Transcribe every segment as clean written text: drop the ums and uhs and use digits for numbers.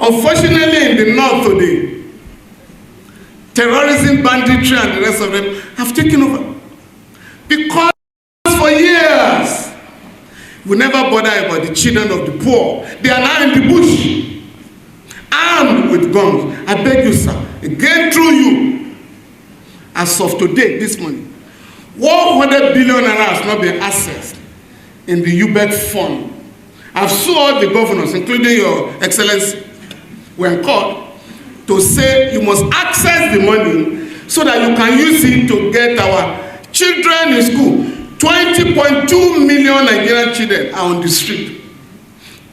Unfortunately, in the north today, terrorism, banditry, and the rest of them have taken over. Because for years, we never bother about the children of the poor. They are now in the bush, armed with guns. I beg you, sir, again through you, as of today, this morning, 100 billion naira has not been accessed in the UBEC fund. I've sued all the governors, including your excellency, when called to say you must access the money so that you can use it to get our children in school. 20.2 million Nigerian children are on the street.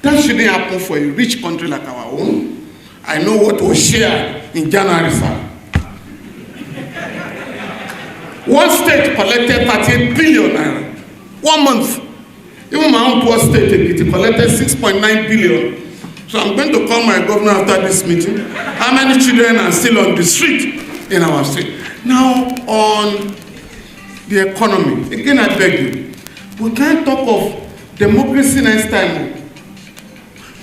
That shouldn't happen for a rich country like our own. I know what was shared in January, sir. One state collected 38 billion naira. 1 month. Even my own poor state, it collected 6.9 billion. So I'm going to call my governor after this meeting. How many children are still on the street in our state? Now, on the economy, again I beg you, we can't talk of democracy next time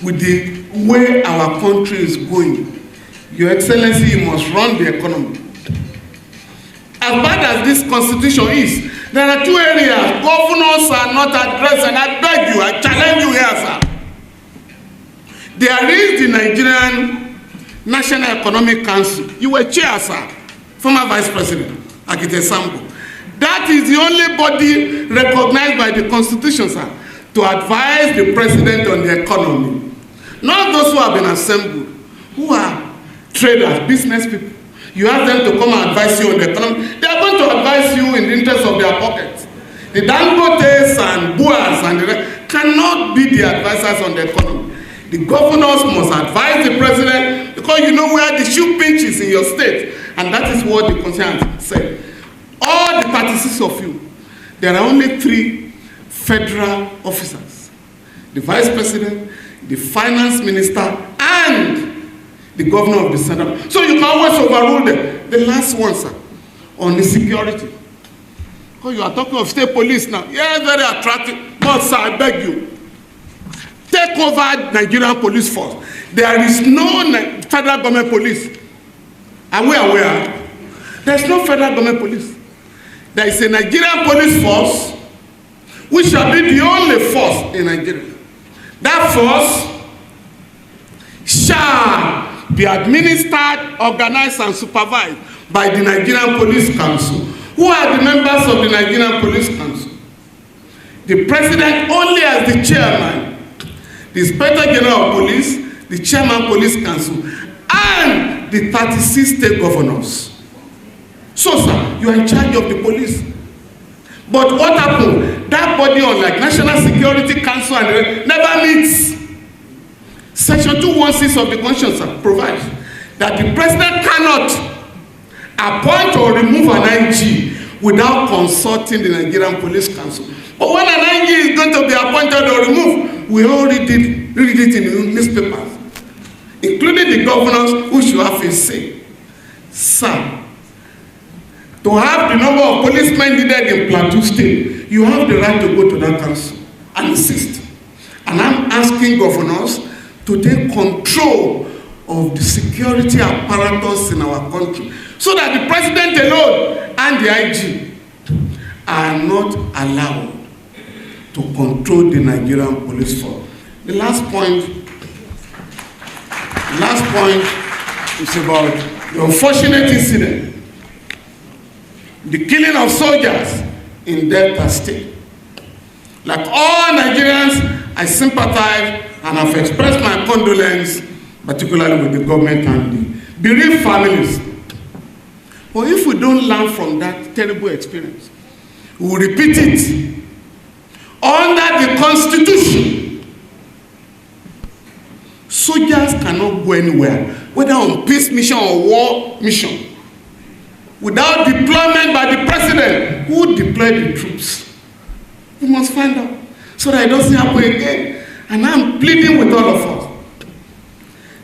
with the way our country is going. Your Excellency, you must run the economy. As bad as this constitution is, there are two areas governors are not addressed, and I beg you, I challenge you here, sir. There is the Nigerian National Economic Council. You were chair, sir, former vice president, Akite Sambo. That is the only body recognized by the constitution, sir, to advise the president on the economy. Not those who have been assembled, who are traders, business people. You ask them to come and advise you on the economy. They are going to advise you in the interest of their pockets. The Dangotes and Boas and the rest cannot be the advisors on the economy. The governors must advise the president because you know where the shoe pinches in your state. And that is what the constitution said. All the 36 of you, there are only 3 federal officers. The vice president, the finance minister, and the governor of the central. So you can always overrule them. The last one, sir, on the security. Because you are talking of state police now. Yeah, very attractive. But sir, I beg you, take over Nigerian police force. There is no federal government police. Are we aware? There is no federal government police. There is a Nigerian police force which shall be the only force in Nigeria. That force shall be administered, organized, and supervised by the Nigerian Police Council. Who are the members of the Nigerian Police Council? The president only as the chairman, the inspector general of police, the chairman police council, and the 36 state governors. So, sir, you are in charge of the police. But what happened? That body, unlike National Security Council, and never meets. Section 216 of the Constitution provides that the president cannot appoint or remove an IG without consulting the Nigerian Police Council. But when an IG is going to be appointed or removed, we all read it in the newspapers, including the governors who should have a say. Sir, to have the number of policemen needed in Plateau State, you have the right to go to that council and insist. And I'm asking governors to take control of the security apparatus in our country so that the president alone and the IG are not allowed to control the Nigerian police force. The last point is about the unfortunate incident, the killing of soldiers in Delta State. Like all Nigerians, I sympathize and have expressed my condolence, particularly with the government and the bereaved families. But if we don't learn from that terrible experience, we will repeat it. Under the Constitution, soldiers cannot go anywhere, whether on peace mission or war mission, without deployment by the president. Who deployed the troops? We must find out so that it doesn't happen again. And I'm pleading with all of us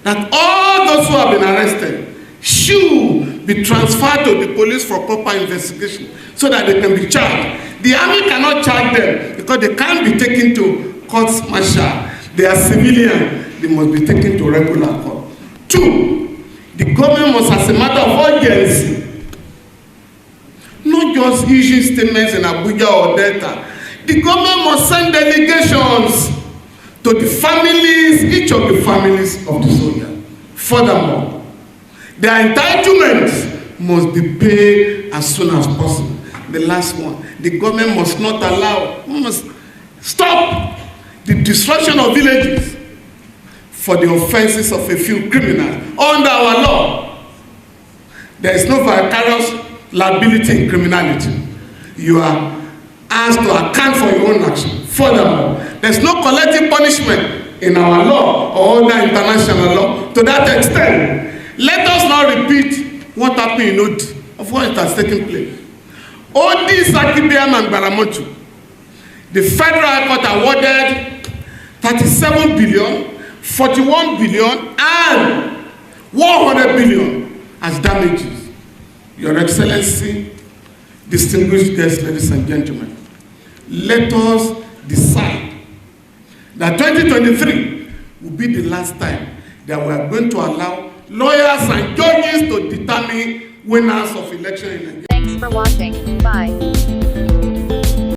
that all those who have been arrested should be transferred to the police for proper investigation so that they can be charged. The army cannot charge them because they can't be taken to courts martial. They are civilian. They must be taken to regular court. Two, the government must, as a matter of urgency, not just issue statements in Abuja or Delta. The government must send delegations to the families, each of the families of the soldier. Furthermore, their entitlements must be paid as soon as possible. The last one, the government must not allow, must stop the destruction of villages for the offenses of a few criminals. Under our law, there is no vicarious liability in criminality. You are asked to account for your own action. Furthermore, there is no collective punishment in our law or other international law to that extent. Let us now repeat what happened in Odi, of what it has taken place. Odi, Sakibiam, and Baramotu, the Federal High Court awarded 37 billion, 41 billion, and 100 billion as damages. Your Excellency, distinguished guests, ladies and gentlemen, let us decide that 2023 will be the last time that we are going to allow lawyers and judges to determine winners of election in Nigeria. Thanks for watching. Bye.